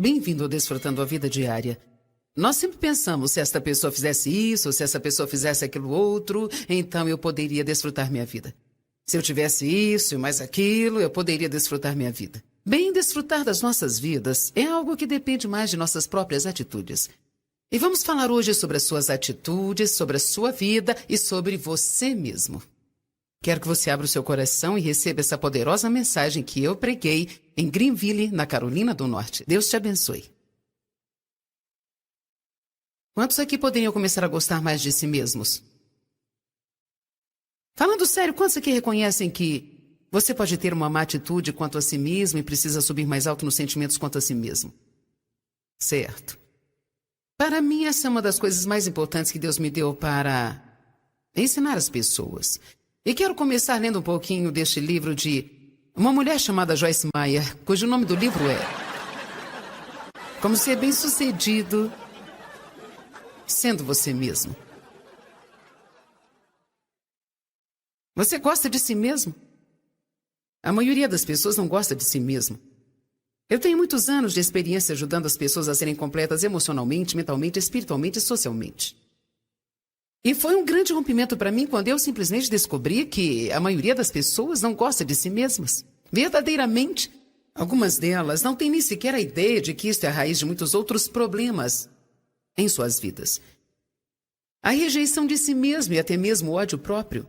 Bem-vindo ao Desfrutando a Vida Diária. Nós sempre pensamos, se esta pessoa fizesse isso, se essa pessoa fizesse aquilo outro, então eu poderia desfrutar minha vida. Se eu tivesse isso e mais aquilo, eu poderia desfrutar minha vida. Bem, desfrutar das nossas vidas é algo que depende mais de nossas próprias atitudes. E vamos falar hoje sobre as suas atitudes, sobre a sua vida e sobre você mesmo. Quero que você abra o seu coração e receba essa poderosa mensagem que eu preguei em Greenville, na Carolina do Norte. Deus te abençoe. Quantos aqui poderiam começar a gostar mais de si mesmos? Falando sério, quantos aqui reconhecem que você pode ter uma má atitude quanto a si mesmo e precisa subir mais alto nos sentimentos quanto a si mesmo? Certo. Para mim, essa é uma das coisas mais importantes que Deus me deu para ensinar as pessoas. E quero começar lendo um pouquinho deste livro de uma mulher chamada Joyce Meyer, cujo nome do livro é Como Ser Bem-Sucedido Sendo Você Mesmo. Você gosta de si mesmo? A maioria das pessoas não gosta de si mesmo. Eu tenho muitos anos de experiência ajudando as pessoas a serem completas emocionalmente, mentalmente, espiritualmente e socialmente. E foi um grande rompimento para mim quando eu simplesmente descobri que a maioria das pessoas não gosta de si mesmas. Verdadeiramente, algumas delas não têm nem sequer a ideia de que isto é a raiz de muitos outros problemas em suas vidas. A rejeição de si mesmo e até mesmo o ódio próprio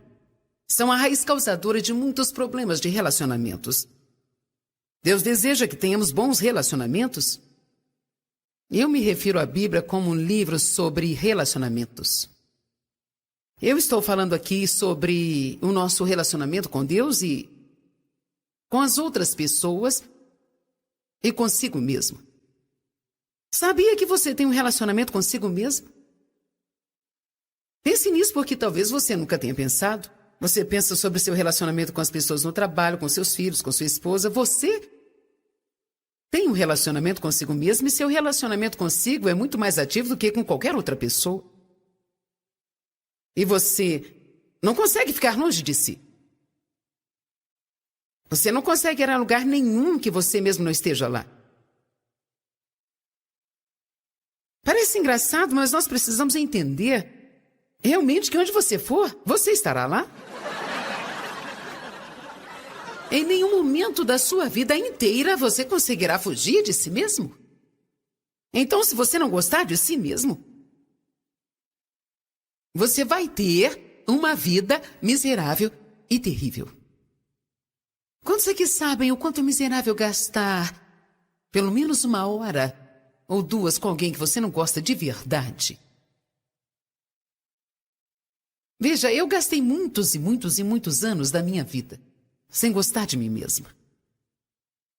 são a raiz causadora de muitos problemas de relacionamentos. Deus deseja que tenhamos bons relacionamentos. Eu me refiro à Bíblia como um livro sobre relacionamentos. Eu estou falando aqui sobre o nosso relacionamento com Deus e com as outras pessoas e consigo mesmo. Sabia que você tem um relacionamento consigo mesmo? Pense nisso porque talvez você nunca tenha pensado. Você pensa sobre seu relacionamento com as pessoas no trabalho, com seus filhos, com sua esposa. Você tem um relacionamento consigo mesmo e seu relacionamento consigo é muito mais ativo do que com qualquer outra pessoa. E você não consegue ficar longe de si. Você não consegue ir a lugar nenhum que você mesmo não esteja lá. Parece engraçado, mas nós precisamos entender realmente que onde você for, você estará lá. Em nenhum momento da sua vida inteira você conseguirá fugir de si mesmo. Então, se você não gostar de si mesmo, você vai ter uma vida miserável e terrível. Quantos aqui sabem o quanto é miserável gastar pelo menos 1 hora ou 2 com alguém que você não gosta de verdade? Veja, eu gastei muitos e muitos e muitos anos da minha vida sem gostar de mim mesma.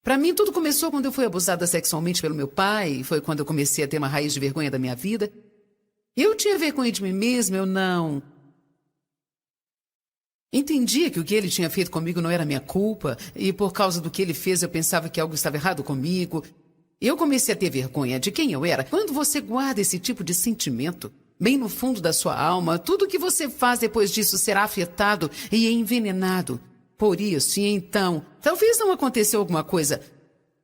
Para mim, tudo começou quando eu fui abusada sexualmente pelo meu pai, foi quando eu comecei a ter uma raiz de vergonha da minha vida. Eu tinha vergonha de mim mesma, eu não entendia que o que ele tinha feito comigo não era minha culpa, e por causa do que ele fez eu pensava que algo estava errado comigo. Eu comecei a ter vergonha de quem eu era. Quando você guarda esse tipo de sentimento bem no fundo da sua alma, tudo que você faz depois disso será afetado e envenenado por isso. E então, talvez não aconteceu alguma coisa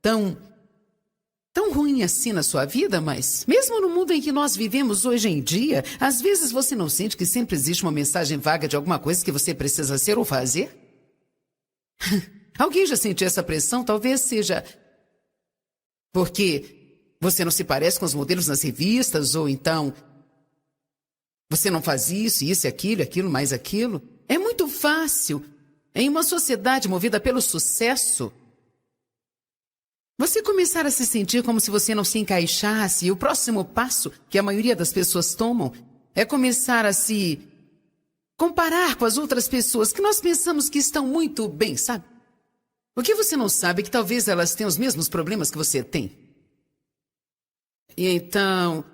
tão ruim assim na sua vida, mas mesmo no mundo em que nós vivemos hoje em dia, às vezes você não sente que sempre existe uma mensagem vaga de alguma coisa que você precisa ser ou fazer? Alguém já sentiu essa pressão? Talvez seja porque você não se parece com os modelos nas revistas, ou então você não faz isso e aquilo, mais aquilo. É muito fácil, em uma sociedade movida pelo sucesso, você começar a se sentir como se você não se encaixasse, e o próximo passo que a maioria das pessoas tomam é começar a se comparar com as outras pessoas que nós pensamos que estão muito bem, sabe? O que você não sabe é que talvez elas tenham os mesmos problemas que você tem. E então,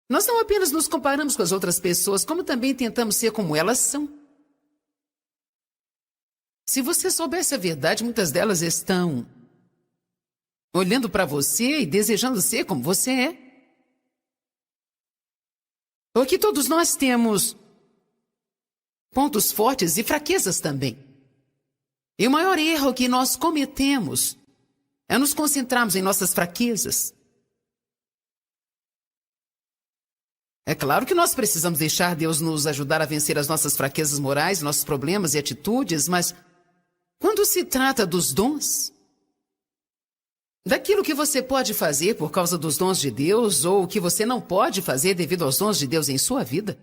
nós não apenas nos comparamos com as outras pessoas, como também tentamos ser como elas são. Se você soubesse a verdade, muitas delas estão olhando para você e desejando ser como você é. Porque todos nós temos pontos fortes e fraquezas também. E o maior erro que nós cometemos é nos concentrarmos em nossas fraquezas. É claro que nós precisamos deixar Deus nos ajudar a vencer as nossas fraquezas morais, nossos problemas e atitudes, mas quando se trata dos dons, daquilo que você pode fazer por causa dos dons de Deus ou o que você não pode fazer devido aos dons de Deus em sua vida,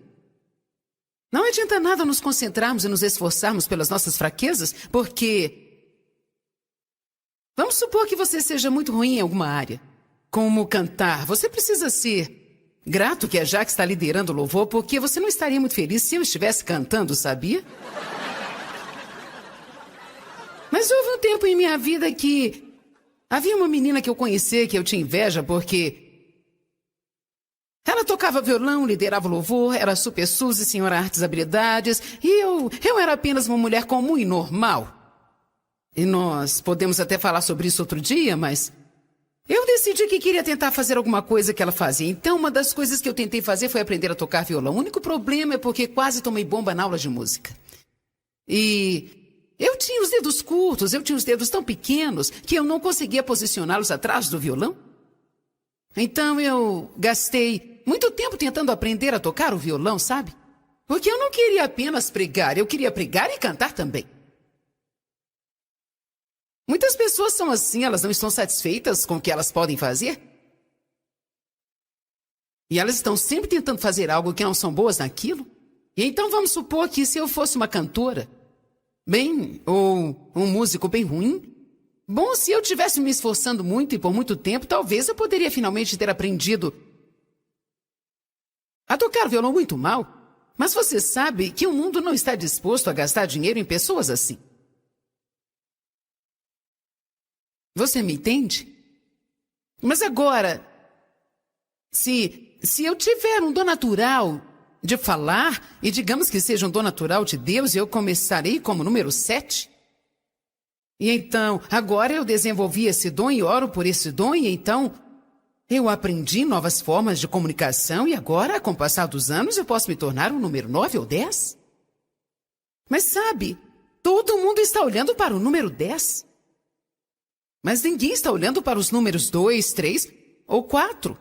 não adianta nada nos concentrarmos e nos esforçarmos pelas nossas fraquezas, porque vamos supor que você seja muito ruim em alguma área, como cantar. Você precisa ser grato que a Jaque está liderando o louvor, porque você não estaria muito feliz se eu estivesse cantando, sabia? Mas houve um tempo em minha vida que havia uma menina que eu conhecia que eu tinha inveja porque ela tocava violão, liderava o louvor, era super Suzy, senhora artes e habilidades, e eu era apenas uma mulher comum e normal. E nós podemos até falar sobre isso outro dia, mas eu decidi que queria tentar fazer alguma coisa que ela fazia. Então, uma das coisas que eu tentei fazer foi aprender a tocar violão. O único problema é porque quase tomei bomba na aula de música. E eu tinha os dedos curtos, eu tinha os dedos tão pequenos que eu não conseguia posicioná-los atrás do violão. Então, eu gastei muito tempo tentando aprender a tocar o violão, sabe? Porque eu não queria apenas pregar, eu queria pregar e cantar também. Muitas pessoas são assim, elas não estão satisfeitas com o que elas podem fazer. E elas estão sempre tentando fazer algo que não são boas naquilo. E então vamos supor que se eu fosse uma cantora, ou um músico bem ruim, bom, se eu tivesse me esforçando muito e por muito tempo, talvez eu poderia finalmente ter aprendido a tocar violão muito mal. Mas você sabe que o mundo não está disposto a gastar dinheiro em pessoas assim. Você me entende? Mas agora, se eu tiver um dom natural de falar, e digamos que seja um dom natural de Deus, eu começarei como número 7. E então, agora eu desenvolvi esse dom e oro por esse dom, e então eu aprendi novas formas de comunicação, e agora, com o passar dos anos, eu posso me tornar um número 9 ou 10. Mas sabe, todo mundo está olhando para o número 10. Mas ninguém está olhando para os números 2, 3 ou 4.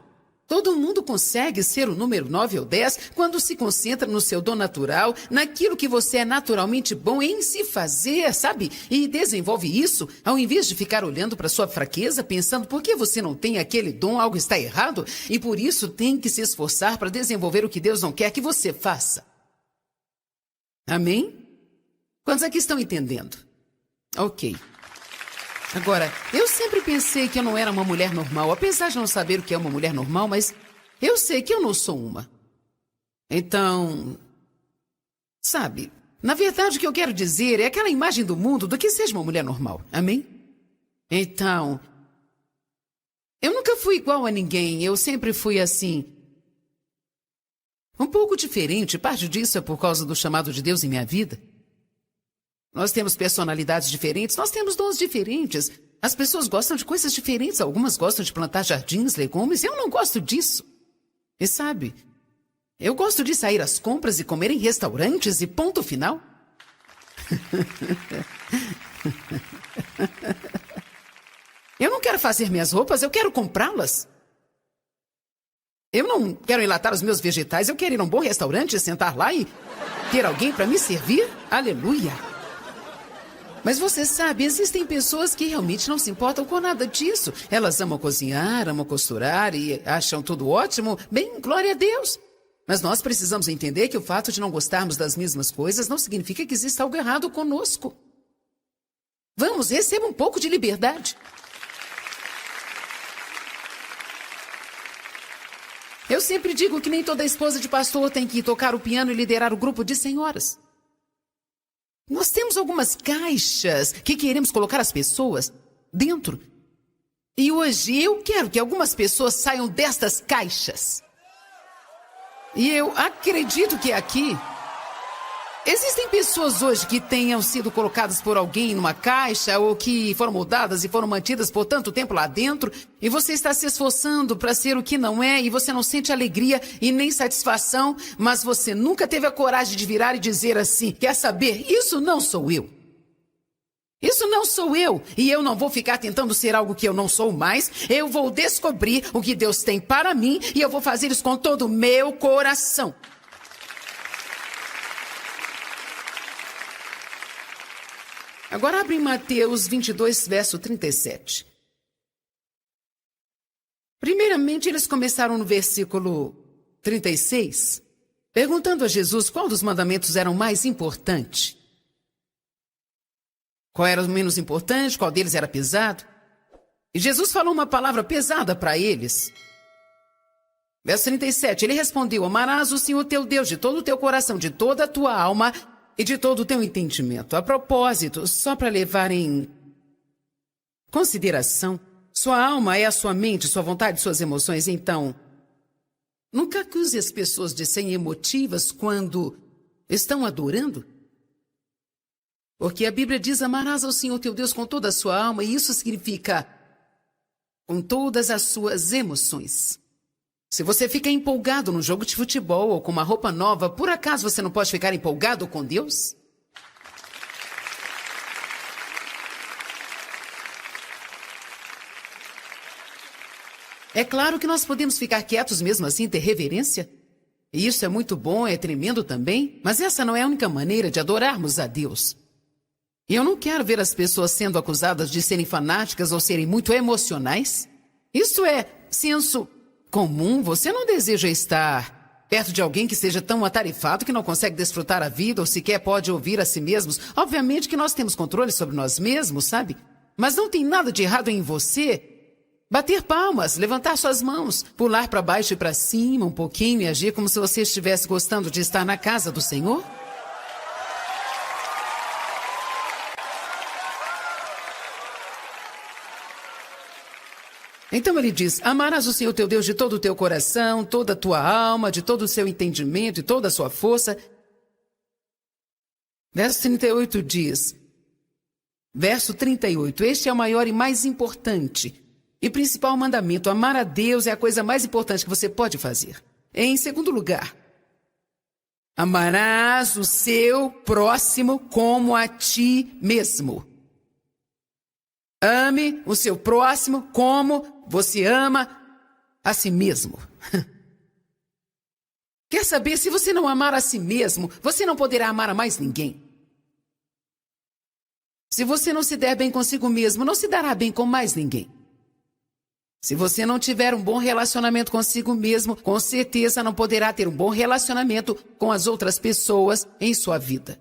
Todo mundo consegue ser o número 9 ou 10 quando se concentra no seu dom natural, naquilo que você é naturalmente bom em se fazer, sabe? E desenvolve isso, ao invés de ficar olhando para sua fraqueza, pensando por que você não tem aquele dom, algo está errado, e por isso tem que se esforçar para desenvolver o que Deus não quer que você faça. Amém? Quantos aqui estão entendendo? Ok. Agora, eu sempre pensei que eu não era uma mulher normal, apesar de não saber o que é uma mulher normal, mas eu sei que eu não sou uma. Então, sabe, na verdade o que eu quero dizer é aquela imagem do mundo do que seja uma mulher normal, amém? Então, eu nunca fui igual a ninguém, eu sempre fui assim, um pouco diferente, parte disso é por causa do chamado de Deus em minha vida. Nós temos personalidades diferentes, nós temos dons diferentes. As pessoas gostam de coisas diferentes. Algumas gostam de plantar jardins, legumes. Eu não gosto disso. E sabe, eu gosto de sair às compras e comer em restaurantes e ponto final. Eu não quero fazer minhas roupas, eu quero comprá-las. Eu não quero enlatar os meus vegetais, eu quero ir a um bom restaurante, sentar lá e ter alguém para me servir. Aleluia! Mas você sabe, existem pessoas que realmente não se importam com nada disso. Elas amam cozinhar, amam costurar e acham tudo ótimo. Bem, glória a Deus. Mas nós precisamos entender que o fato de não gostarmos das mesmas coisas não significa que exista algo errado conosco. Vamos, receba um pouco de liberdade. Eu sempre digo que nem toda esposa de pastor tem que tocar o piano e liderar o grupo de senhoras. Nós temos algumas caixas que queremos colocar as pessoas dentro. E hoje eu quero que algumas pessoas saiam destas caixas. E eu acredito que aqui existem pessoas hoje que tenham sido colocadas por alguém numa caixa ou que foram moldadas e foram mantidas por tanto tempo lá dentro e você está se esforçando para ser o que não é e você não sente alegria e nem satisfação, mas você nunca teve a coragem de virar e dizer assim, quer saber, isso não sou eu. Isso não sou eu, e eu não vou ficar tentando ser algo que eu não sou mais. Eu vou descobrir o que Deus tem para mim e eu vou fazer isso com todo o meu coração. Agora abre em Mateus 22, verso 37. Primeiramente, eles começaram no versículo 36, perguntando a Jesus qual dos mandamentos era o mais importante. Qual era o menos importante, qual deles era pesado. E Jesus falou uma palavra pesada para eles. Verso 37, ele respondeu: amarás o Senhor teu Deus de todo o teu coração, de toda a tua alma e de todo o teu entendimento. A propósito, só para levar em consideração, sua alma é a sua mente, sua vontade, suas emoções. Então, nunca acuse as pessoas de serem emotivas quando estão adorando. Porque a Bíblia diz: amarás ao Senhor teu Deus com toda a sua alma, e isso significa com todas as suas emoções. Se você fica empolgado num jogo de futebol ou com uma roupa nova, por acaso você não pode ficar empolgado com Deus? É claro que nós podemos ficar quietos mesmo assim, ter reverência. E isso é muito bom, é tremendo também, mas essa não é a única maneira de adorarmos a Deus. E eu não quero ver as pessoas sendo acusadas de serem fanáticas ou serem muito emocionais. Isso é senso comum. Você não deseja estar perto de alguém que seja tão atarefado que não consegue desfrutar a vida ou sequer pode ouvir a si mesmos. Obviamente que nós temos controle sobre nós mesmos, sabe? Mas não tem nada de errado em você bater palmas, levantar suas mãos, pular para baixo e para cima um pouquinho e agir como se você estivesse gostando de estar na casa do Senhor. Então ele diz: amarás o Senhor teu Deus de todo o teu coração, toda a tua alma, de todo o seu entendimento e toda a sua força. Verso 38 diz, verso 38, este é o maior e mais importante e principal mandamento. Amar a Deus é a coisa mais importante que você pode fazer. Em segundo lugar, amarás o seu próximo como a ti mesmo. Ame o seu próximo como você ama a si mesmo. Quer saber? Se você não amar a si mesmo, você não poderá amar a mais ninguém. Se você não se der bem consigo mesmo, não se dará bem com mais ninguém. Se você não tiver um bom relacionamento consigo mesmo, com certeza não poderá ter um bom relacionamento com as outras pessoas em sua vida.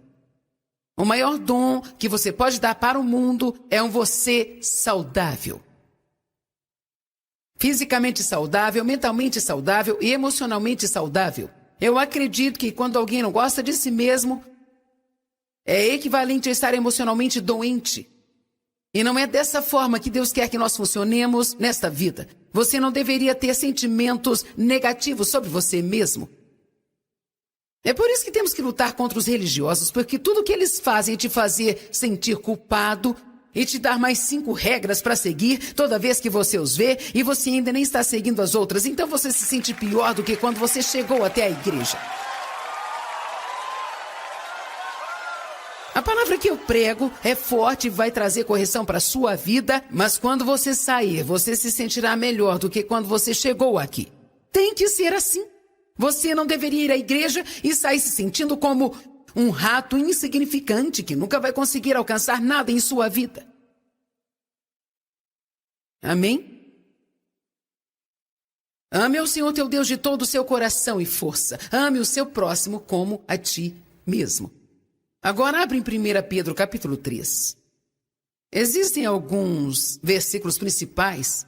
O maior dom que você pode dar para o mundo é um você saudável. Fisicamente saudável, mentalmente saudável e emocionalmente saudável. Eu acredito que quando alguém não gosta de si mesmo, é equivalente a estar emocionalmente doente. E não é dessa forma que Deus quer que nós funcionemos nesta vida. Você não deveria ter sentimentos negativos sobre você mesmo. É por isso que temos que lutar contra os religiosos, porque tudo que eles fazem é te fazer sentir culpado e te dar mais 5 regras para seguir toda vez que você os vê e você ainda nem está seguindo as outras. Então você se sente pior do que quando você chegou até a igreja. A palavra que eu prego é forte e vai trazer correção para a sua vida, mas quando você sair, você se sentirá melhor do que quando você chegou aqui. Tem que ser assim. Você não deveria ir à igreja e sair se sentindo como um rato insignificante que nunca vai conseguir alcançar nada em sua vida. Amém? Ame o Senhor teu Deus de todo o seu coração e força. Ame o seu próximo como a ti mesmo. Agora abre em 1 Pedro capítulo 3. Existem alguns versículos principais.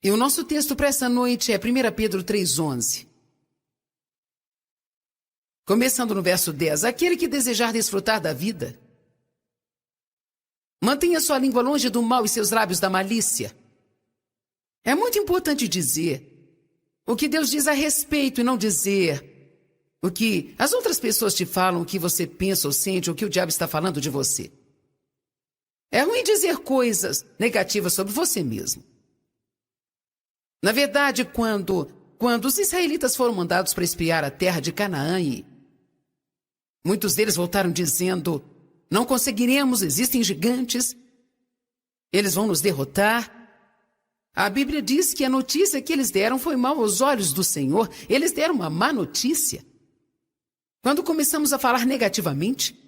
E o nosso texto para essa noite é 1 Pedro 3,11. Começando no verso 10. Aquele que desejar desfrutar da vida, mantenha sua língua longe do mal e seus lábios da malícia. É muito importante dizer o que Deus diz a respeito e não dizer o que as outras pessoas te falam, o que você pensa ou sente, ou o que o diabo está falando de você. É ruim dizer coisas negativas sobre você mesmo. Na verdade, quando quando os israelitas foram mandados para espiar a terra de Canaã, e muitos deles voltaram dizendo: não conseguiremos, existem gigantes, eles vão nos derrotar. A Bíblia diz que a notícia que eles deram foi mal aos olhos do Senhor. Eles deram uma má notícia. Quando começamos a falar negativamente,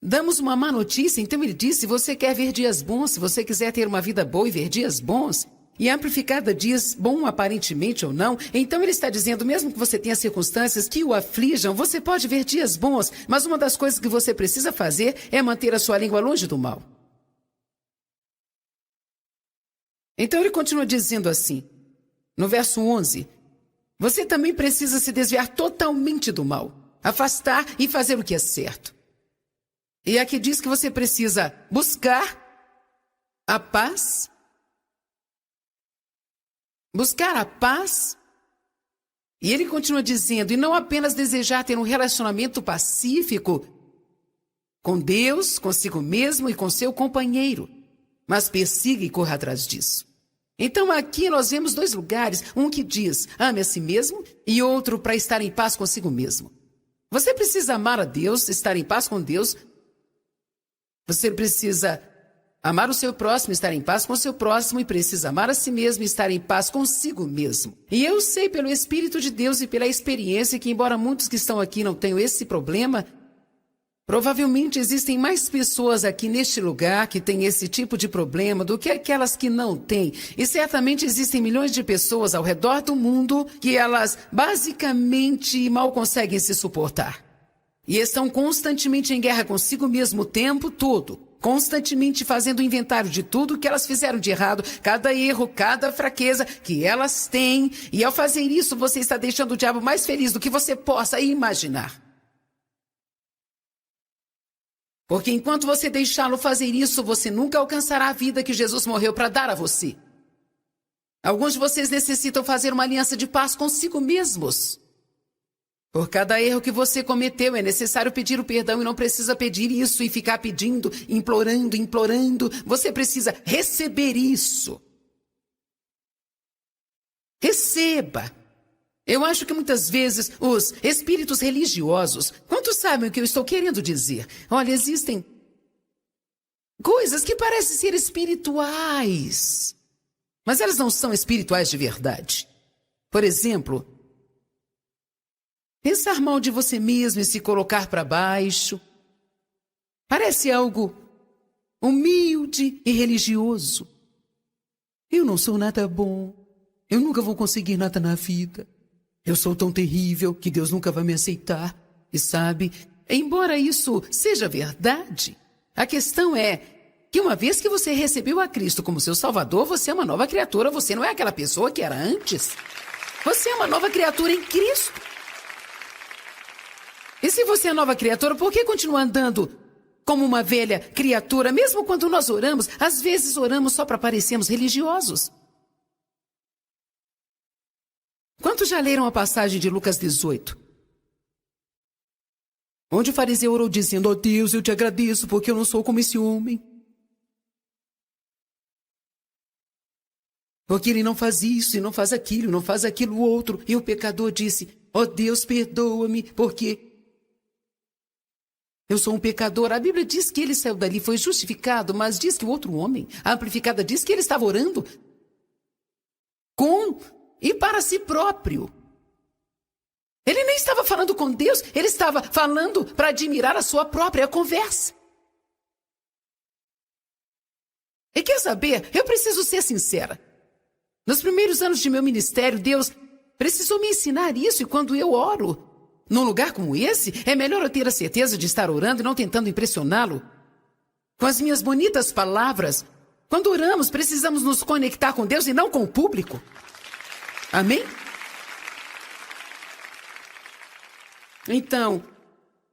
damos uma má notícia. Então ele disse: se você quer ver dias bons, se você quiser ter uma vida boa e ver dias bons, e amplificada dias bom aparentemente ou não, então ele está dizendo, mesmo que você tenha circunstâncias que o aflijam, você pode ver dias bons, mas uma das coisas que você precisa fazer é manter a sua língua longe do mal. Então ele continua dizendo assim, no verso 11, você também precisa se desviar totalmente do mal, afastar e fazer o que é certo. E aqui diz que você precisa buscar a paz, e ele continua dizendo, e não apenas desejar ter um relacionamento pacífico com Deus, consigo mesmo e com seu companheiro, mas persiga e corra atrás disso. Então aqui nós vemos dois lugares, um que diz, ame a si mesmo, e outro para estar em paz consigo mesmo. Você precisa amar a Deus, estar em paz com Deus. Você precisa amar o seu próximo, estar em paz com o seu próximo, e precisa amar a si mesmo e estar em paz consigo mesmo. E eu sei pelo Espírito de Deus e pela experiência que, embora muitos que estão aqui não tenham esse problema, provavelmente existem mais pessoas aqui neste lugar que têm esse tipo de problema do que aquelas que não têm. E certamente existem milhões de pessoas ao redor do mundo que elas basicamente mal conseguem se suportar. E estão constantemente em guerra consigo mesmo o tempo todo. Constantemente fazendo inventário de tudo que elas fizeram de errado, cada erro, cada fraqueza que elas têm. E ao fazer isso, você está deixando o diabo mais feliz do que você possa imaginar. Porque enquanto você deixá-lo fazer isso, você nunca alcançará a vida que Jesus morreu para dar a você. Alguns de vocês necessitam fazer uma aliança de paz consigo mesmos. Por cada erro que você cometeu, é necessário pedir o perdão e não precisa pedir isso e ficar pedindo, implorando. Você precisa receber isso. Receba. Eu acho que muitas vezes os espíritos religiosos, quantos sabem o que eu estou querendo dizer? Olha, existem coisas que parecem ser espirituais, mas elas não são espirituais de verdade. Por exemplo, pensar mal de você mesmo e se colocar para baixo. Parece algo humilde e religioso. Eu não sou nada bom. Eu nunca vou conseguir nada na vida. Eu sou tão terrível que Deus nunca vai me aceitar. E sabe, embora isso seja verdade, a questão é que uma vez que você recebeu a Cristo como seu Salvador, você é uma nova criatura. Você não é aquela pessoa que era antes. Você é uma nova criatura em Cristo. E se você é nova criatura, por que continua andando como uma velha criatura? Mesmo quando nós oramos, às vezes oramos só para parecermos religiosos. Quantos já leram a passagem de Lucas 18? Onde o fariseu orou dizendo, ó Deus, eu te agradeço porque eu não sou como esse homem. Porque ele não faz isso e não faz aquilo, não faz aquilo outro. E o pecador disse, ó Deus, perdoa-me porque eu sou um pecador. A Bíblia diz que ele saiu dali, foi justificado, mas diz que o outro homem, a amplificada, diz que ele estava orando com e para si próprio. Ele nem estava falando com Deus, ele estava falando para admirar a sua própria conversa. E quer saber? Eu preciso ser sincera. Nos primeiros anos de meu ministério, Deus precisou me ensinar isso, e quando eu oro num lugar como esse, é melhor eu ter a certeza de estar orando e não tentando impressioná-lo com as minhas bonitas palavras. Quando oramos, precisamos nos conectar com Deus e não com o público. Amém? Então,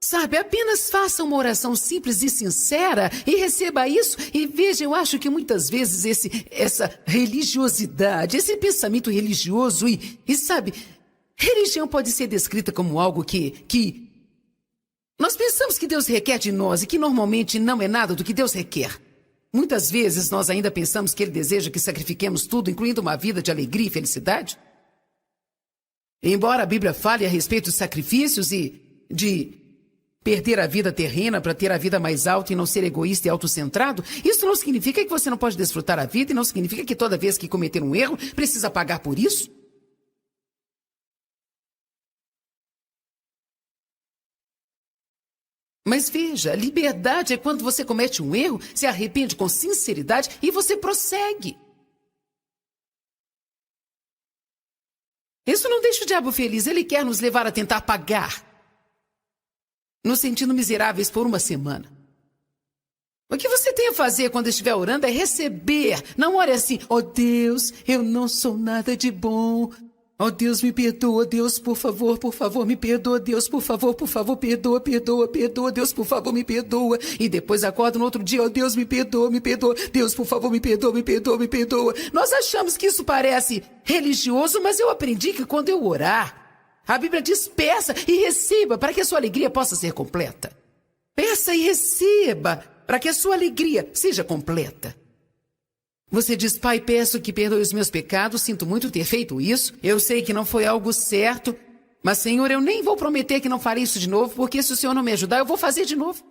sabe, apenas faça uma oração simples e sincera e receba isso. E veja, eu acho que muitas vezes essa religiosidade, esse pensamento religioso e sabe, religião pode ser descrita como algo que nós pensamos que Deus requer de nós e que normalmente não é nada do que Deus requer. Muitas vezes nós ainda pensamos que Ele deseja que sacrifiquemos tudo, incluindo uma vida de alegria e felicidade. Embora a Bíblia fale a respeito de sacrifícios e de perder a vida terrena para ter a vida mais alta e não ser egoísta e autocentrado, isso não significa que você não pode desfrutar a vida e não significa que toda vez que cometer um erro, precisa pagar por isso. Mas veja, liberdade é quando você comete um erro, se arrepende com sinceridade e você prossegue. Isso não deixa o diabo feliz, ele quer nos levar a tentar pagar, nos sentindo miseráveis por uma semana. O que você tem a fazer quando estiver orando é receber. Não ore assim, ó Deus, eu não sou nada de bom. Ó Deus, me perdoa, Deus, por favor, me perdoa, Deus, por favor, perdoa, Deus, por favor, me perdoa. E depois acorda no outro dia, ó Deus, me perdoa, Deus, por favor, me perdoa. Nós achamos que isso parece religioso, mas eu aprendi que quando eu orar, a Bíblia diz, peça e receba, para que a sua alegria possa ser completa. Peça e receba, para que a sua alegria seja completa. Você diz, Pai, peço que perdoe os meus pecados, sinto muito ter feito isso, eu sei que não foi algo certo, mas, Senhor, eu nem vou prometer que não farei isso de novo, porque se o Senhor não me ajudar, eu vou fazer de novo.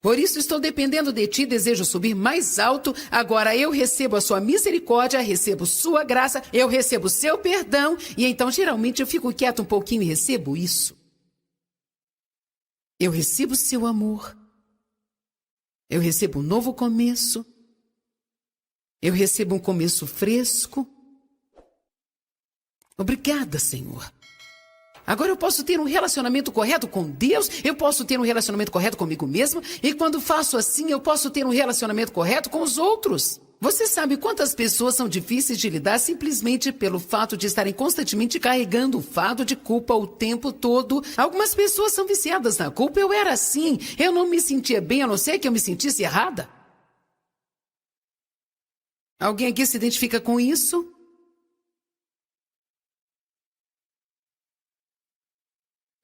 Por isso estou dependendo de Ti, desejo subir mais alto, agora eu recebo a Sua misericórdia, recebo Sua graça, eu recebo Seu perdão, e então geralmente eu fico quieto um pouquinho e recebo isso. Eu recebo Seu amor, eu recebo um novo começo, eu recebo um começo fresco. Obrigada, Senhor. Agora eu posso ter um relacionamento correto com Deus, eu posso ter um relacionamento correto comigo mesmo, e quando faço assim, eu posso ter um relacionamento correto com os outros. Você sabe quantas pessoas são difíceis de lidar simplesmente pelo fato de estarem constantemente carregando o fardo de culpa o tempo todo? Algumas pessoas são viciadas na culpa. Eu era assim, eu não me sentia bem, a não ser que eu me sentisse errada. Alguém aqui se identifica com isso?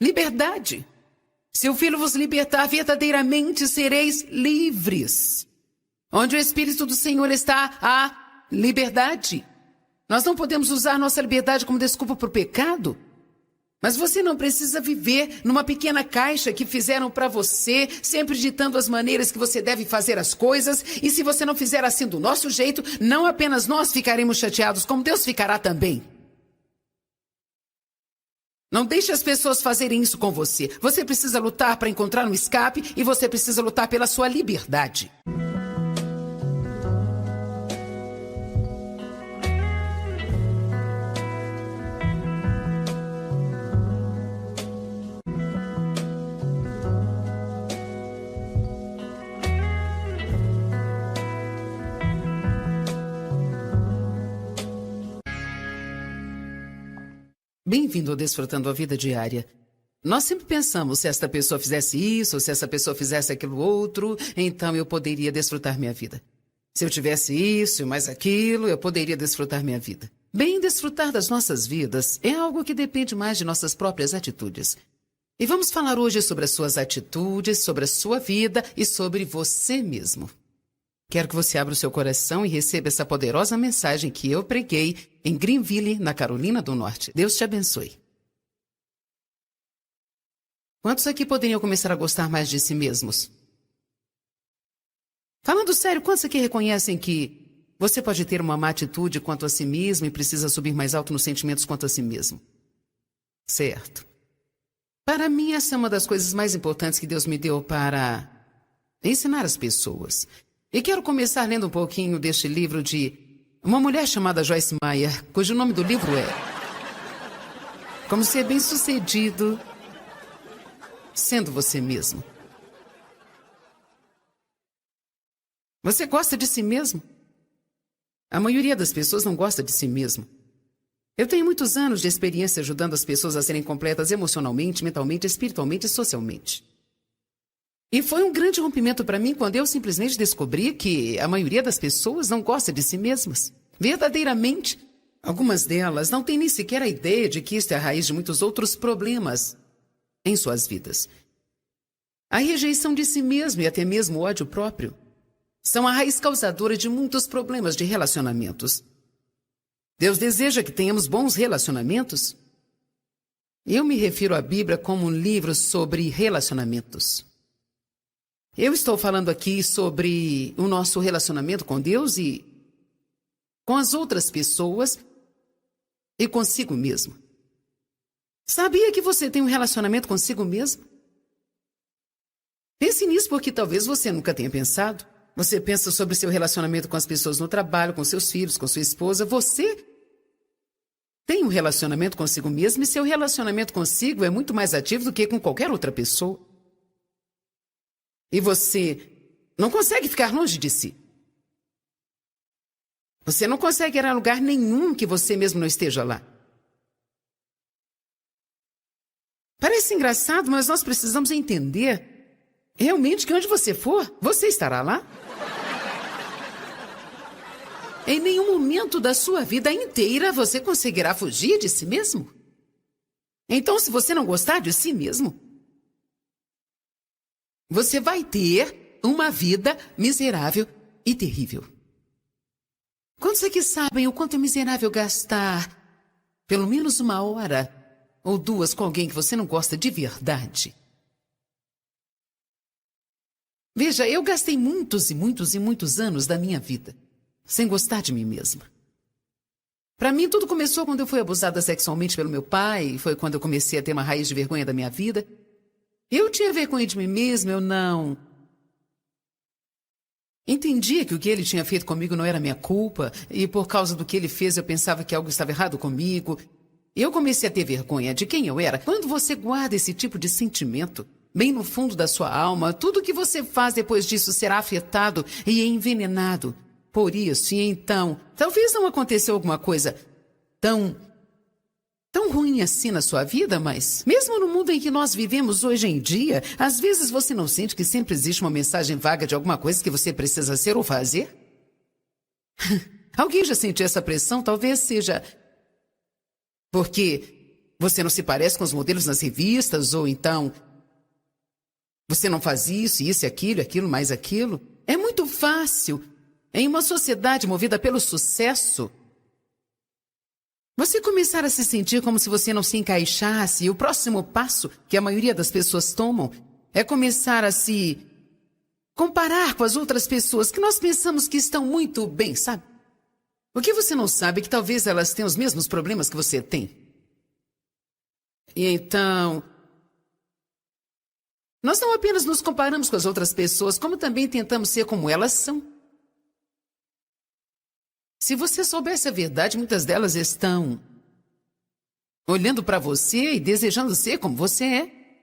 Liberdade. Se o Filho vos libertar, verdadeiramente sereis livres. Onde o Espírito do Senhor está, há liberdade. Nós não podemos usar nossa liberdade como desculpa para o pecado. Mas você não precisa viver numa pequena caixa que fizeram para você, sempre ditando as maneiras que você deve fazer as coisas. E se você não fizer assim do nosso jeito, não apenas nós ficaremos chateados, como Deus ficará também. Não deixe as pessoas fazerem isso com você. Você precisa lutar para encontrar um escape e você precisa lutar pela sua liberdade. Bem-vindo ao Desfrutando a Vida Diária. Nós sempre pensamos, se esta pessoa fizesse isso, ou se essa pessoa fizesse aquilo outro, então eu poderia desfrutar minha vida. Se eu tivesse isso e mais aquilo, eu poderia desfrutar minha vida. Bem, desfrutar das nossas vidas é algo que depende mais de nossas próprias atitudes. E vamos falar hoje sobre as suas atitudes, sobre a sua vida e sobre você mesmo. Quero que você abra o seu coração e receba essa poderosa mensagem que eu preguei em Greenville, na Carolina do Norte. Deus te abençoe. Quantos aqui poderiam começar a gostar mais de si mesmos? Falando sério, quantos aqui reconhecem que você pode ter uma má atitude quanto a si mesmo e precisa subir mais alto nos sentimentos quanto a si mesmo? Certo. Para mim, essa é uma das coisas mais importantes que Deus me deu para ensinar as pessoas. E quero começar lendo um pouquinho deste livro de uma mulher chamada Joyce Meyer, cujo nome do livro é Como Ser Bem-Sucedido Sendo Você Mesmo. Você gosta de si mesmo? A maioria das pessoas não gosta de si mesmo. Eu tenho muitos anos de experiência ajudando as pessoas a serem completas emocionalmente, mentalmente, espiritualmente e socialmente. E foi um grande rompimento para mim quando eu simplesmente descobri que a maioria das pessoas não gosta de si mesmas. Verdadeiramente. Algumas delas não têm nem sequer a ideia de que isto é a raiz de muitos outros problemas em suas vidas. A rejeição de si mesmo e até mesmo o ódio próprio são a raiz causadora de muitos problemas de relacionamentos. Deus deseja que tenhamos bons relacionamentos, Eu me refiro à Bíblia como um livro sobre relacionamentos. Eu estou falando aqui sobre o nosso relacionamento com Deus e com as outras pessoas e consigo mesmo. Sabia que você tem um relacionamento consigo mesmo? Pense nisso porque talvez você nunca tenha pensado. Você pensa sobre seu relacionamento com as pessoas no trabalho, com seus filhos, com sua esposa. Você tem um relacionamento consigo mesmo e seu relacionamento consigo é muito mais ativo do que com qualquer outra pessoa. E você não consegue ficar longe de si. Você não consegue ir a lugar nenhum que você mesmo não esteja lá. Parece engraçado, mas nós precisamos entender realmente que onde você for, você estará lá. Em nenhum momento da sua vida inteira você conseguirá fugir de si mesmo. Então, se você não gostar de si mesmo, você vai ter uma vida miserável e terrível. Quantos aqui sabem o quanto é miserável gastar pelo menos 1 hora ou 2 com alguém que você não gosta de verdade? Veja, eu gastei muitos e muitos e muitos anos da minha vida sem gostar de mim mesma. Para mim, tudo começou quando eu fui abusada sexualmente pelo meu pai. Foi quando eu comecei a ter uma raiz de vergonha da minha vida. Eu tinha vergonha de mim mesma, eu não entendia que o que ele tinha feito comigo não era minha culpa. E por causa do que ele fez, eu pensava que algo estava errado comigo. Eu comecei a ter vergonha de quem eu era. Quando você guarda esse tipo de sentimento bem no fundo da sua alma, tudo que você faz depois disso será afetado e envenenado por isso. E então, talvez não aconteceu alguma coisa tão ruim assim na sua vida, mas mesmo no mundo em que nós vivemos hoje em dia, às vezes você não sente que sempre existe uma mensagem vaga de alguma coisa que você precisa ser ou fazer? Alguém já sentiu essa pressão? Talvez seja porque você não se parece com os modelos nas revistas, ou então você não faz isso e aquilo, mais aquilo. É muito fácil, em uma sociedade movida pelo sucesso, você começar a se sentir como se você não se encaixasse, e o próximo passo que a maioria das pessoas tomam é começar a se comparar com as outras pessoas que nós pensamos que estão muito bem, sabe? O que você não sabe é que talvez elas tenham os mesmos problemas que você tem. E então, nós não apenas nos comparamos com as outras pessoas, como também tentamos ser como elas são. Se você soubesse a verdade, muitas delas estão olhando para você e desejando ser como você é.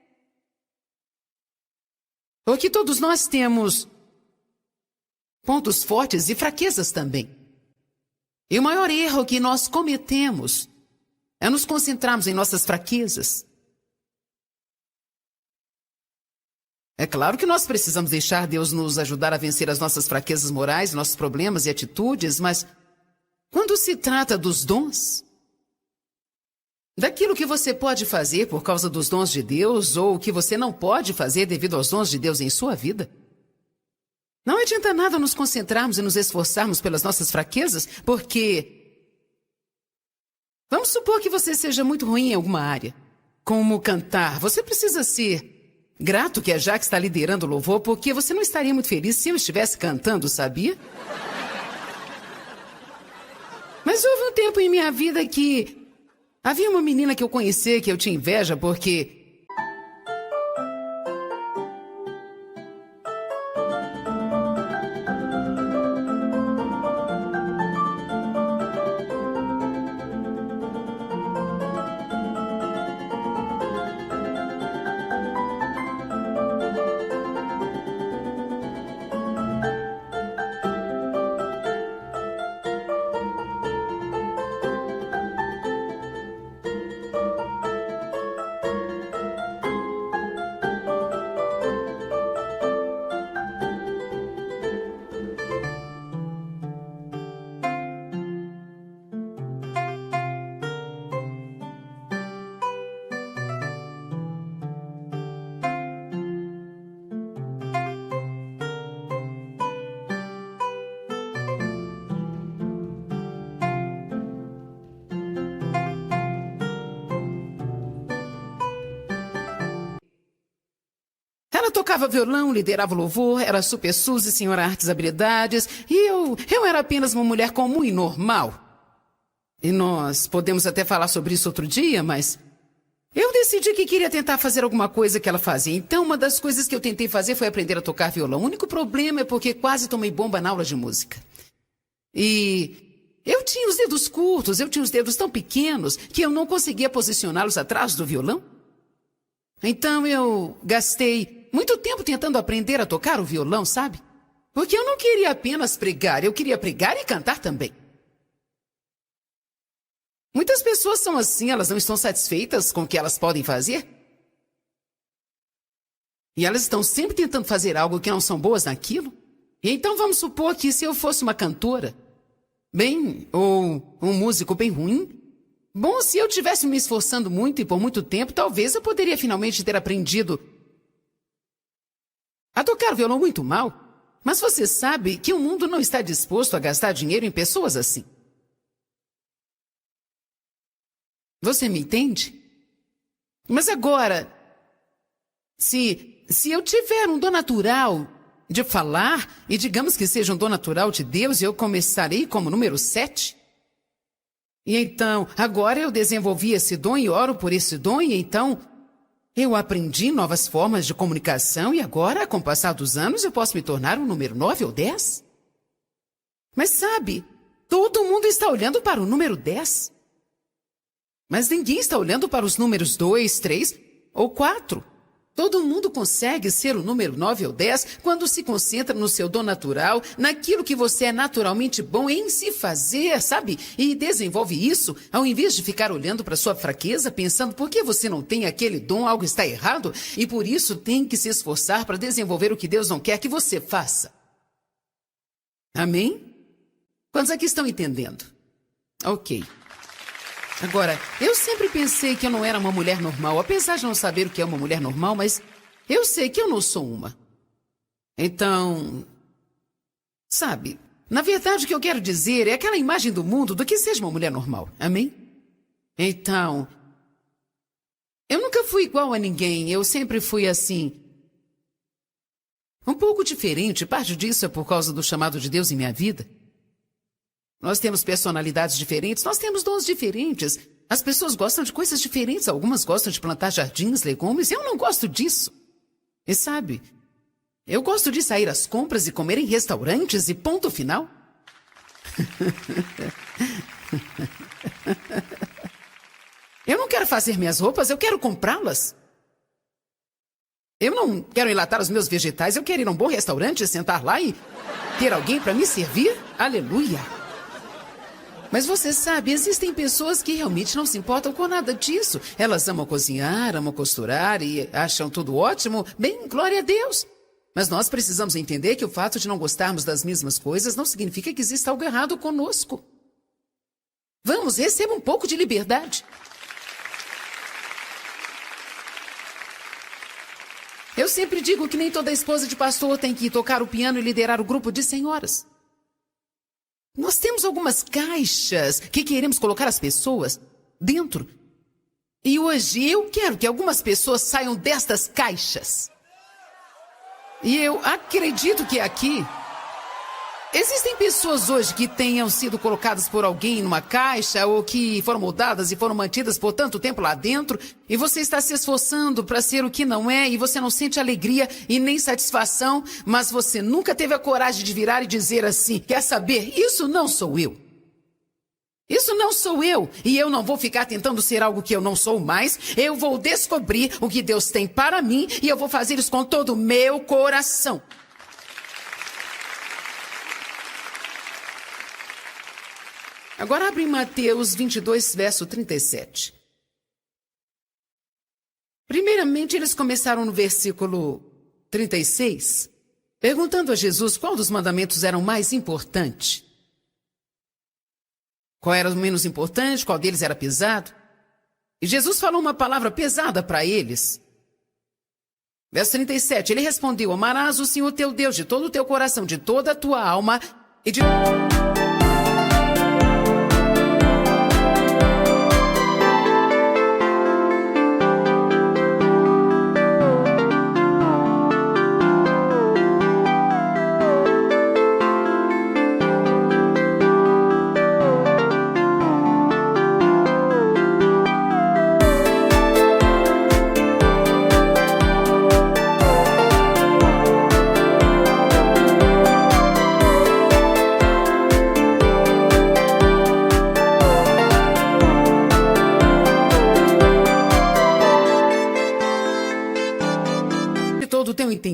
Porque todos nós temos pontos fortes e fraquezas também. E o maior erro que nós cometemos é nos concentrarmos em nossas fraquezas. É claro que nós precisamos deixar Deus nos ajudar a vencer as nossas fraquezas morais, nossos problemas e atitudes, mas quando se trata dos dons, daquilo que você pode fazer por causa dos dons de Deus ou o que você não pode fazer devido aos dons de Deus em sua vida, não adianta nada nos concentrarmos e nos esforçarmos pelas nossas fraquezas, porque vamos supor que você seja muito ruim em alguma área, como cantar. Você precisa ser grato que a Jaque está liderando o louvor, porque você não estaria muito feliz se eu estivesse cantando, sabia? Mas houve um tempo em minha vida que havia uma menina que eu conheci que eu tinha inveja porque Ela tocava violão, liderava o louvor, era super Suzy, senhora artes e habilidades, e eu era apenas uma mulher comum e normal. E nós podemos até falar sobre isso outro dia, mas eu decidi que queria tentar fazer alguma coisa que ela fazia. Então, uma das coisas que eu tentei fazer foi aprender a tocar violão. O único problema é porque quase tomei bomba na aula de música. E eu tinha os dedos curtos, eu tinha os dedos tão pequenos que eu não conseguia posicioná-los atrás do violão. Então, eu gastei muito tempo tentando aprender a tocar o violão, sabe? Porque eu não queria apenas pregar, eu queria pregar e cantar também. Muitas pessoas são assim, elas não estão satisfeitas com o que elas podem fazer. E elas estão sempre tentando fazer algo que não são boas naquilo. E então vamos supor que se eu fosse uma cantora, ou um músico bem ruim, bom, se eu tivesse me esforçando muito e por muito tempo, talvez eu poderia finalmente ter aprendido a tocar violão muito mal. Mas você sabe que o mundo não está disposto a gastar dinheiro em pessoas assim. Você me entende? Mas agora, se eu tiver um dom natural de falar, e digamos que seja um dom natural de Deus, eu começarei como número 7. E então, agora eu desenvolvi esse dom e oro por esse dom, e então eu aprendi novas formas de comunicação, e agora, com o passar dos anos, eu posso me tornar um número 9 ou 10. Mas sabe, todo mundo está olhando para o número 10. Mas ninguém está olhando para os números 2, 3 ou 4. Todo mundo consegue ser o número 9 ou 10 quando se concentra no seu dom natural, naquilo que você é naturalmente bom em se fazer, sabe? E desenvolve isso, ao invés de ficar olhando para sua fraqueza, pensando por que você não tem aquele dom, algo está errado, e por isso tem que se esforçar para desenvolver o que Deus não quer que você faça. Amém? Quantos aqui estão entendendo? Ok. Agora, eu sempre pensei que eu não era uma mulher normal, apesar de não saber o que é uma mulher normal, mas eu sei que eu não sou uma. Então, sabe, na verdade o que eu quero dizer é aquela imagem do mundo do que seja uma mulher normal, amém? Então, eu nunca fui igual a ninguém, eu sempre fui assim, um pouco diferente, parte disso é por causa do chamado de Deus em minha vida. Nós temos personalidades diferentes, nós temos dons diferentes. As pessoas gostam de coisas diferentes, algumas gostam de plantar jardins, legumes, eu não gosto disso. E sabe, eu gosto de sair às compras e comer em restaurantes e ponto final. Eu não quero fazer minhas roupas, eu quero comprá-las. Eu não quero enlatar os meus vegetais, eu quero ir a um bom restaurante, sentar lá e ter alguém para me servir. Aleluia! Mas você sabe, existem pessoas que realmente não se importam com nada disso. Elas amam cozinhar, amam costurar e acham tudo ótimo. Bem, glória a Deus. Mas nós precisamos entender que o fato de não gostarmos das mesmas coisas não significa que exista algo errado conosco. Vamos, receba um pouco de liberdade. Eu sempre digo que nem toda esposa de pastor tem que tocar o piano e liderar o grupo de senhoras. Nós temos algumas caixas que queremos colocar as pessoas dentro. E hoje eu quero que algumas pessoas saiam destas caixas. E eu acredito que aqui existem pessoas hoje que tenham sido colocadas por alguém numa caixa ou que foram moldadas e foram mantidas por tanto tempo lá dentro e você está se esforçando para ser o que não é e você não sente alegria e nem satisfação, mas você nunca teve a coragem de virar e dizer assim, quer saber, isso não sou eu. Isso não sou eu e eu não vou ficar tentando ser algo que eu não sou mais, eu vou descobrir o que Deus tem para mim e eu vou fazer isso com todo o meu coração. Agora abre Mateus 22, verso 37. Primeiramente, eles começaram no versículo 36, perguntando a Jesus qual dos mandamentos era o mais importante. Qual era o menos importante, qual deles era pesado. E Jesus falou uma palavra pesada para eles. Verso 37, ele respondeu, amarás o Senhor teu Deus de todo o teu coração, de toda a tua alma e de...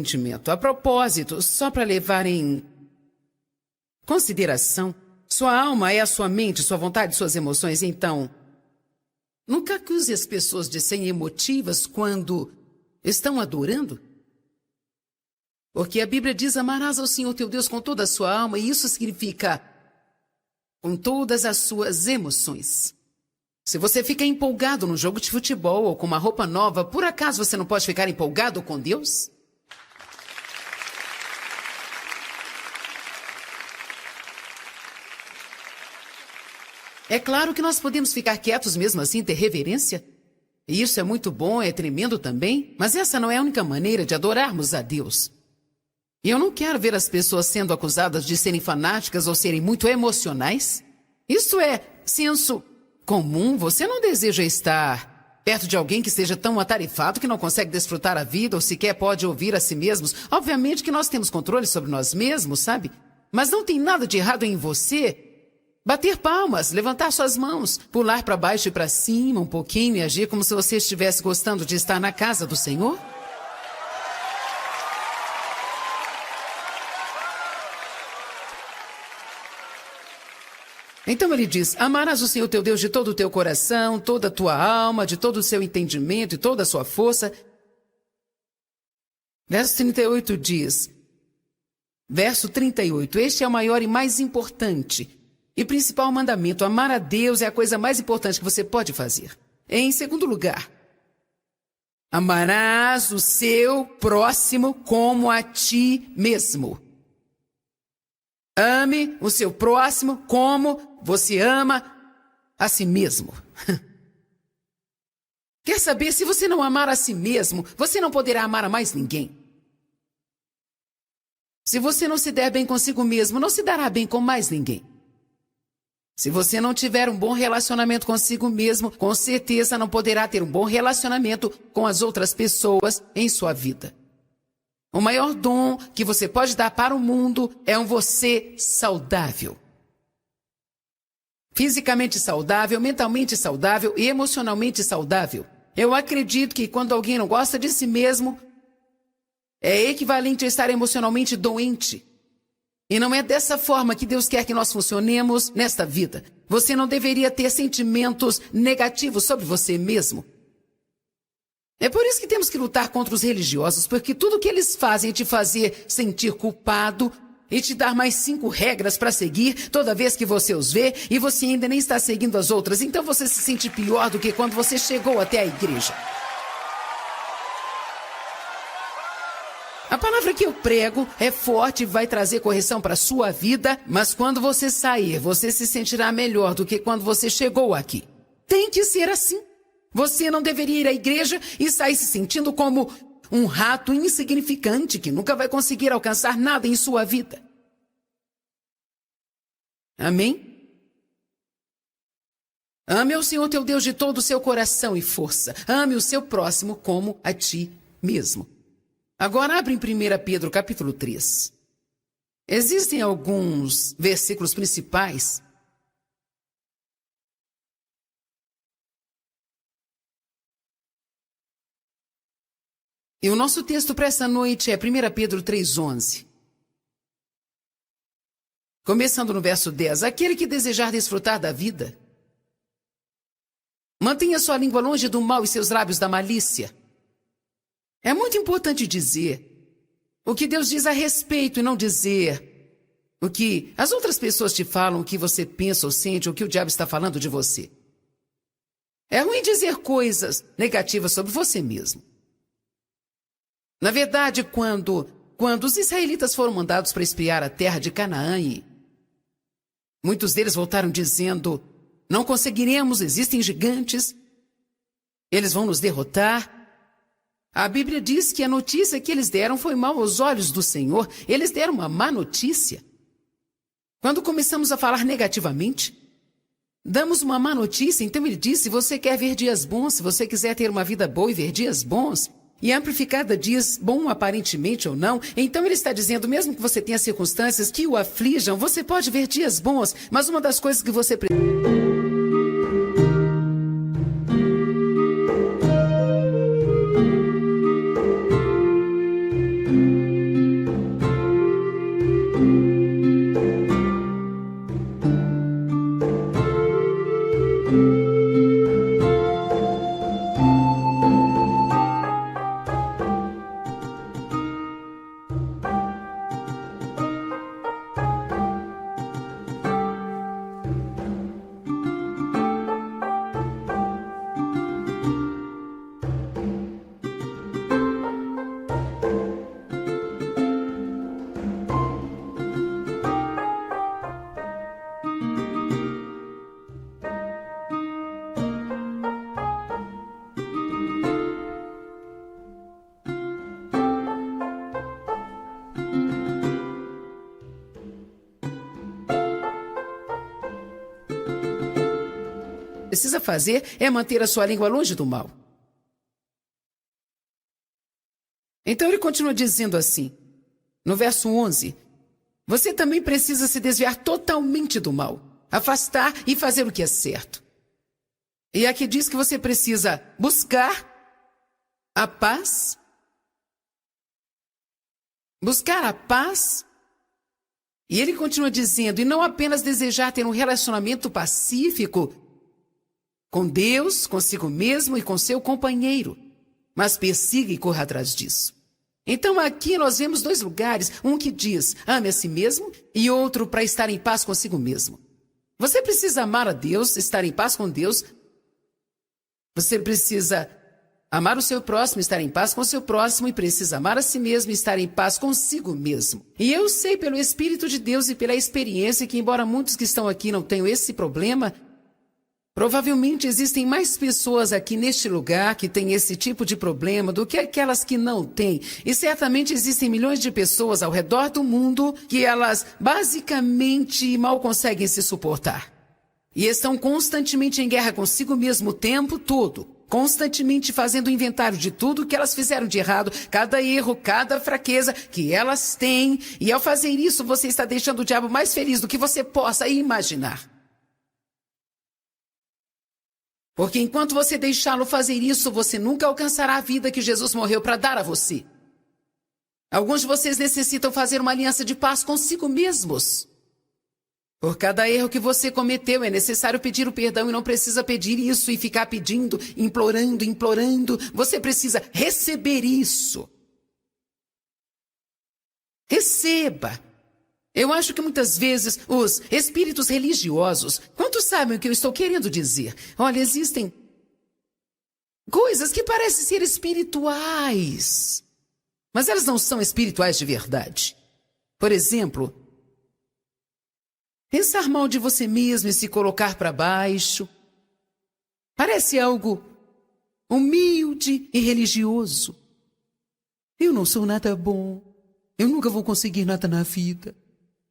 sentimento. A propósito, só para levar em consideração, sua alma é a sua mente, sua vontade, suas emoções. Então, nunca acuse as pessoas de serem emotivas quando estão adorando. Porque a Bíblia diz: amarás ao Senhor teu Deus com toda a sua alma, e isso significa com todas as suas emoções. Se você fica empolgado num jogo de futebol ou com uma roupa nova, por acaso você não pode ficar empolgado com Deus? É claro que nós podemos ficar quietos mesmo assim, ter reverência. E isso é muito bom, é tremendo também, mas essa não é a única maneira de adorarmos a Deus. E eu não quero ver as pessoas sendo acusadas de serem fanáticas ou serem muito emocionais. Isso é senso comum. Você não deseja estar perto de alguém que seja tão atarefado que não consegue desfrutar a vida ou sequer pode ouvir a si mesmos. Obviamente que nós temos controle sobre nós mesmos, sabe? Mas não tem nada de errado em você bater palmas, levantar suas mãos, pular para baixo e para cima um pouquinho e agir como se você estivesse gostando de estar na casa do Senhor. Então ele diz: amarás o Senhor teu Deus de todo o teu coração, toda a tua alma, de todo o seu entendimento e toda a sua força. Verso 38 diz, verso 38, este é o maior e mais importante e principal mandamento. Amar a Deus é a coisa mais importante que você pode fazer. Em segundo lugar, amarás o seu próximo como a ti mesmo. Ame o seu próximo como você ama a si mesmo. Quer saber? Se você não amar a si mesmo, você não poderá amar a mais ninguém. Se você não se der bem consigo mesmo, não se dará bem com mais ninguém. Se você não tiver um bom relacionamento consigo mesmo, com certeza não poderá ter um bom relacionamento com as outras pessoas em sua vida. O maior dom que você pode dar para o mundo é um você saudável. Fisicamente saudável, mentalmente saudável e emocionalmente saudável. Eu acredito que quando alguém não gosta de si mesmo, é equivalente a estar emocionalmente doente. E não é dessa forma que Deus quer que nós funcionemos nesta vida. Você não deveria ter sentimentos negativos sobre você mesmo. É por isso que temos que lutar contra os religiosos, porque tudo que eles fazem é te fazer sentir culpado e te dar mais 5 regras para seguir toda vez que você os vê e você ainda nem está seguindo as outras. Então você se sente pior do que quando você chegou até a igreja. A palavra que eu prego é forte e vai trazer correção para a sua vida, mas quando você sair, você se sentirá melhor do que quando você chegou aqui. Tem que ser assim. Você não deveria ir à igreja e sair se sentindo como um rato insignificante que nunca vai conseguir alcançar nada em sua vida. Amém? Ame ao Senhor teu Deus de todo o seu coração e força. Ame o seu próximo como a ti mesmo. Agora abre em 1 Pedro capítulo 3. Existem alguns versículos principais. E o nosso texto para essa noite é 1 Pedro 3,11. Começando no verso 10. Aquele que desejar desfrutar da vida, mantenha sua língua longe do mal e seus lábios da malícia. É muito importante dizer o que Deus diz a respeito e não dizer o que as outras pessoas te falam, o que você pensa ou sente, o que o diabo está falando de você. É ruim dizer coisas negativas sobre você mesmo. Na verdade, quando os israelitas foram mandados para espiar a terra de Canaã, muitos deles voltaram dizendo: não conseguiremos, existem gigantes, eles vão nos derrotar. A Bíblia diz que a notícia que eles deram foi mal aos olhos do Senhor. Eles deram uma má notícia. Quando começamos a falar negativamente, damos uma má notícia. Então ele diz: se você quer ver dias bons, se você quiser ter uma vida boa e ver dias bons, e amplificada diz bom aparentemente ou não, então ele está dizendo, mesmo que você tenha circunstâncias que o aflijam, você pode ver dias bons, mas uma das coisas que você precisa... precisa fazer é manter a sua língua longe do mal. Então ele continua dizendo assim, no verso 11, você também precisa se desviar totalmente do mal, afastar e fazer o que é certo. E aqui diz que você precisa buscar a paz, e ele continua dizendo, e não apenas desejar ter um relacionamento pacífico com Deus, consigo mesmo e com seu companheiro, mas persiga e corra atrás disso. Então aqui nós vemos dois lugares, um que diz, ame a si mesmo, e outro para estar em paz consigo mesmo. Você precisa amar a Deus, estar em paz com Deus. Você precisa amar o seu próximo, estar em paz com o seu próximo, e precisa amar a si mesmo e estar em paz consigo mesmo. E eu sei pelo Espírito de Deus e pela experiência que, embora muitos que estão aqui não tenham esse problema, provavelmente existem mais pessoas aqui neste lugar que têm esse tipo de problema do que aquelas que não têm. E certamente existem milhões de pessoas ao redor do mundo que elas basicamente mal conseguem se suportar. E estão constantemente em guerra consigo mesmo o tempo todo. Constantemente fazendo inventário de tudo que elas fizeram de errado, cada erro, cada fraqueza que elas têm. E ao fazer isso, você está deixando o diabo mais feliz do que você possa imaginar. Porque enquanto você deixá-lo fazer isso, você nunca alcançará a vida que Jesus morreu para dar a você. Alguns de vocês necessitam fazer uma aliança de paz consigo mesmos. Por cada erro que você cometeu, é necessário pedir o perdão e não precisa pedir isso e ficar pedindo, implorando. Você precisa receber isso. Receba. Eu acho que muitas vezes os espíritos religiosos, quantos sabem o que eu estou querendo dizer? Olha, existem coisas que parecem ser espirituais, mas elas não são espirituais de verdade. Por exemplo, pensar mal de você mesmo e se colocar para baixo. Parece algo humilde e religioso. Eu não sou nada bom. Eu nunca vou conseguir nada na vida.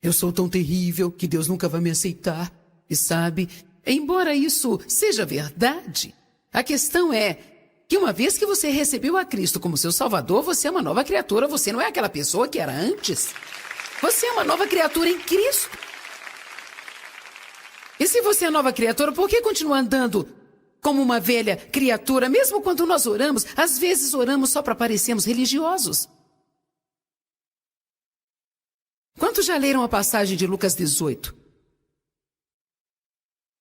Eu sou tão terrível que Deus nunca vai me aceitar. E sabe, embora isso seja verdade, a questão é que uma vez que você recebeu a Cristo como seu Salvador, você é uma nova criatura. Você não é aquela pessoa que era antes. Você é uma nova criatura em Cristo. E se você é nova criatura, por que continua andando como uma velha criatura? Mesmo quando nós oramos, às vezes oramos só para parecermos religiosos. Quantos já leram a passagem de Lucas 18?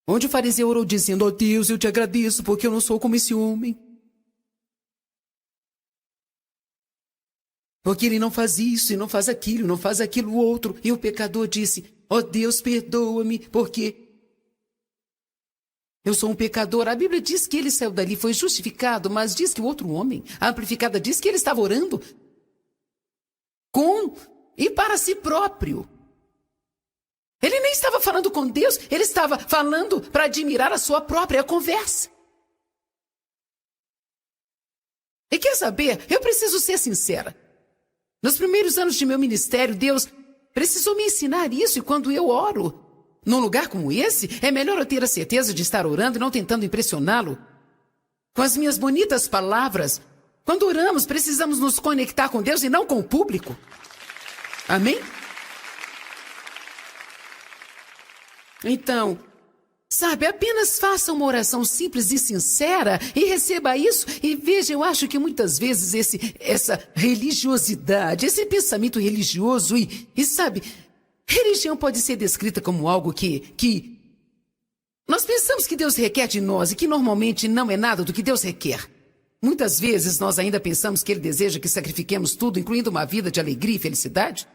Onde o fariseu orou dizendo, Deus, eu te agradeço porque eu não sou como esse homem. Porque ele não faz isso e não faz aquilo, não faz aquilo outro. E o pecador disse, Deus, perdoa-me porque eu sou um pecador. A Bíblia diz que ele saiu dali, foi justificado, mas diz que o outro homem, a amplificada, diz que ele estava orando com e para si próprio. Ele nem estava falando com Deus, ele estava falando para admirar a sua própria conversa. E quer saber? Eu preciso ser sincera. Nos primeiros anos de meu ministério, Deus precisou me ensinar isso, e quando eu oro num lugar como esse, é melhor eu ter a certeza de estar orando e não tentando impressioná-lo com as minhas bonitas palavras. Quando oramos, precisamos nos conectar com Deus e não com o público. Amém? Então, sabe, apenas faça uma oração simples e sincera e receba isso. E veja, eu acho que muitas vezes essa religiosidade, esse pensamento religioso e sabe, religião pode ser descrita como algo que nós pensamos que Deus requer de nós e que normalmente não é nada do que Deus requer. Muitas vezes nós ainda pensamos que Ele deseja que sacrifiquemos tudo, incluindo uma vida de alegria e felicidade.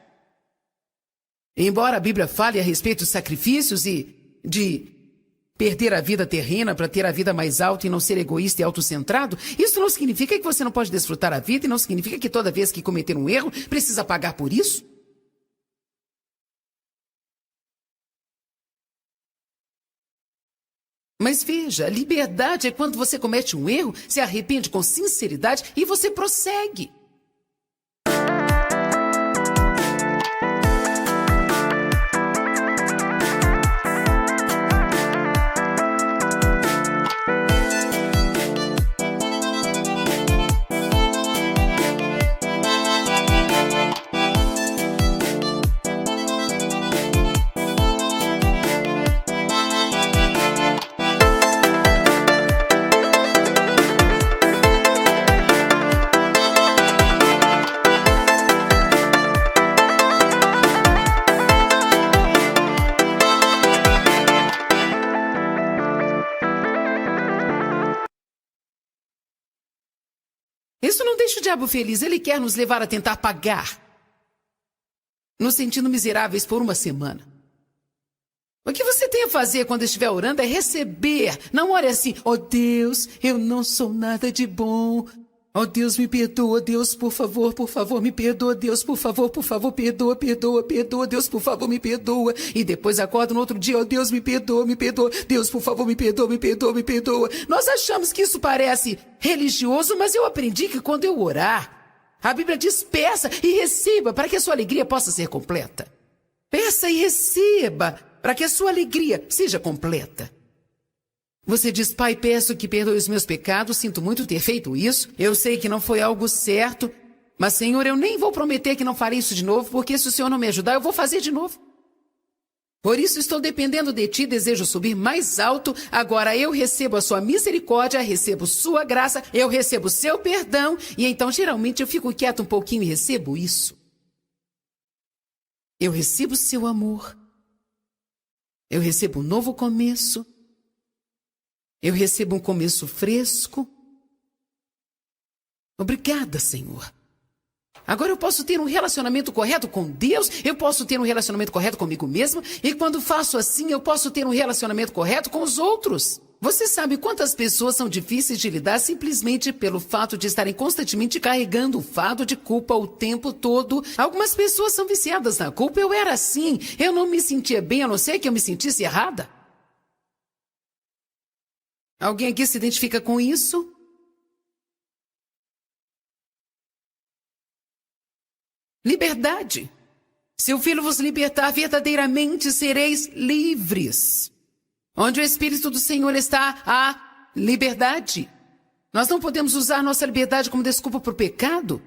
Embora a Bíblia fale a respeito dos sacrifícios e de perder a vida terrena para ter a vida mais alta e não ser egoísta e autocentrado, isso não significa que você não pode desfrutar a vida e não significa que toda vez que cometer um erro, precisa pagar por isso. Mas veja, liberdade é quando você comete um erro, se arrepende com sinceridade e você prossegue. diabo feliz, ele quer nos levar a tentar pagar, nos sentindo miseráveis por uma semana. O que você tem a fazer quando estiver orando é receber. Não ore assim: ó Deus, eu não sou nada de bom. Ó Deus, me perdoa. Deus, por favor, me perdoa. Deus, por favor, perdoa. Deus, por favor, me perdoa. E depois acorda no outro dia: ó Deus, me perdoa. Deus, por favor, me perdoa. Nós achamos que isso parece religioso, mas eu aprendi que quando eu orar, a Bíblia diz: peça e receba, para que a sua alegria possa ser completa. Peça e receba, para que a sua alegria seja completa. Você diz: Pai, peço que perdoe os meus pecados, sinto muito ter feito isso, eu sei que não foi algo certo, mas, Senhor, eu nem vou prometer que não farei isso de novo, porque se o Senhor não me ajudar, eu vou fazer de novo. Por isso estou dependendo de Ti, desejo subir mais alto, agora eu recebo a Sua misericórdia, recebo Sua graça, eu recebo Seu perdão, e então geralmente eu fico quieto um pouquinho e recebo isso. Eu recebo Seu amor. Eu recebo um novo começo. Eu recebo um começo fresco. Obrigada, Senhor. Agora eu posso ter um relacionamento correto com Deus, eu posso ter um relacionamento correto comigo mesmo, e quando faço assim, eu posso ter um relacionamento correto com os outros. Você sabe quantas pessoas são difíceis de lidar simplesmente pelo fato de estarem constantemente carregando o fardo de culpa o tempo todo? Algumas pessoas são viciadas na culpa. Eu era assim. Eu não me sentia bem, a não ser que eu me sentisse errada. Alguém aqui se identifica com isso? Liberdade. Se o Filho vos libertar, verdadeiramente sereis livres. Onde o Espírito do Senhor está, há liberdade. Nós não podemos usar nossa liberdade como desculpa para o pecado.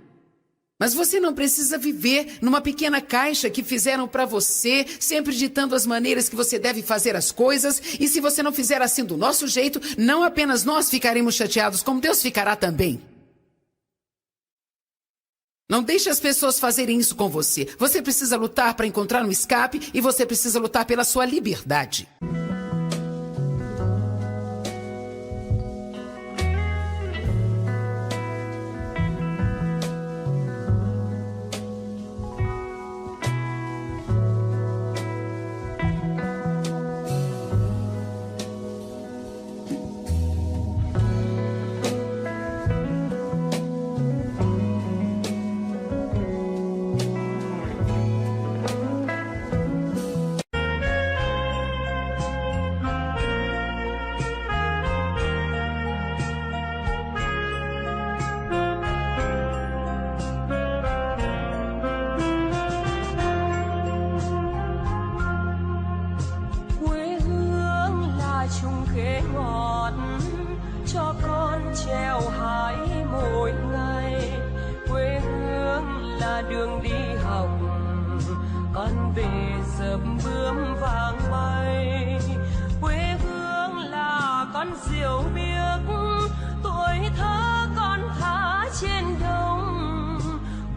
Mas você não precisa viver numa pequena caixa que fizeram para você, sempre ditando as maneiras que você deve fazer as coisas. E se você não fizer assim do nosso jeito, não apenas nós ficaremos chateados, como Deus ficará também. Não deixe as pessoas fazerem isso com você. Você precisa lutar para encontrar um escape e você precisa lutar pela sua liberdade. Đường đi học con về sớm bướm vàng bay, quê hương là con diều biếc, tuổi thơ con thả trên đồng,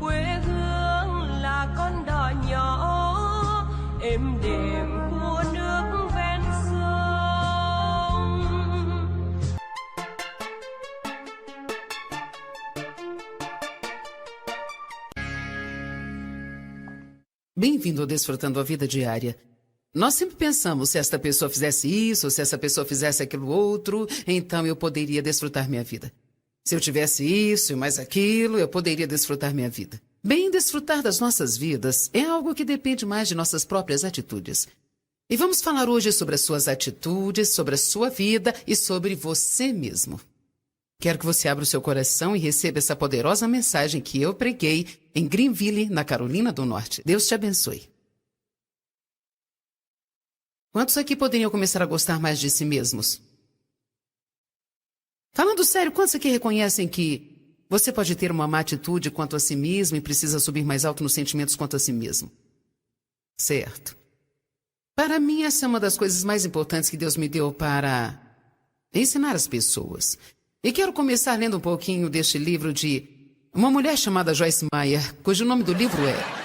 quê hương là con đò nhỏ êm đềm của nước ven sông. Bem-vindo ao Desfrutando a Vida Diária. Nós sempre pensamos, se esta pessoa fizesse isso, se essa pessoa fizesse aquilo outro, então eu poderia desfrutar minha vida. Se eu tivesse isso e mais aquilo, eu poderia desfrutar minha vida. Bem, desfrutar das nossas vidas é algo que depende mais de nossas próprias atitudes. E vamos falar hoje sobre as suas atitudes, sobre a sua vida e sobre você mesmo. Quero que você abra o seu coração e receba essa poderosa mensagem que eu preguei em Greenville, na Carolina do Norte. Deus te abençoe. Quantos aqui poderiam começar a gostar mais de si mesmos? Falando sério, quantos aqui reconhecem que você pode ter uma má atitude quanto a si mesmo e precisa subir mais alto nos sentimentos quanto a si mesmo? Certo. Para mim, essa é uma das coisas mais importantes que Deus me deu para ensinar as pessoas. E quero começar lendo um pouquinho deste livro de uma mulher chamada Joyce Meyer, cujo nome do livro é